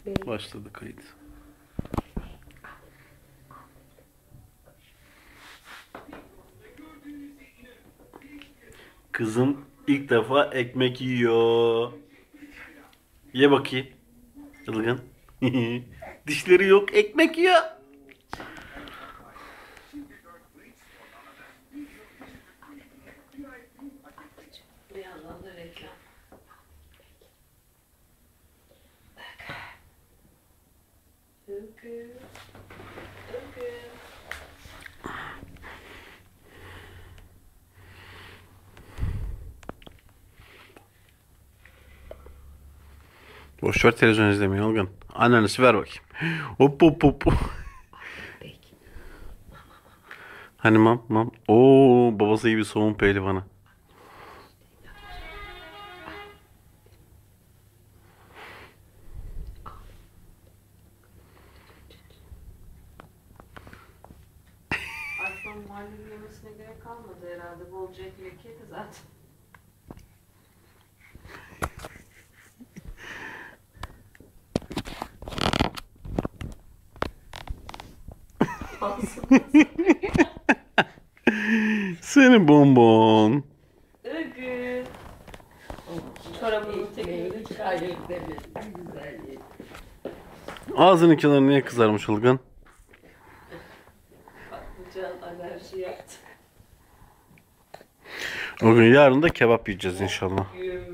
Başladı kayıt. Kızım ilk defa ekmek yiyor. Ye bakayım. Ilgın. Dişleri yok, ekmek yiyor. Bir yandan da reklam. Öykü. Öykü. Boş ver televizyon izlemeyi Ilgın. Annesi ver bakayım. Hop hop hop. Peki. Hani mam. Oo, babası gibi soğun pehlivanı. Artık muhallebi yemesine gerek kalmadı herhalde. Bolca ekmek yedi zaten. Seni bonbon. Öykü. Çorabını tekrar çıkar. Ağzının kenarı niye kızarmış Ilgın? Patlıcan alerji yaptı. O gün yarın da kebap yiyeceğiz inşallah. Öykü.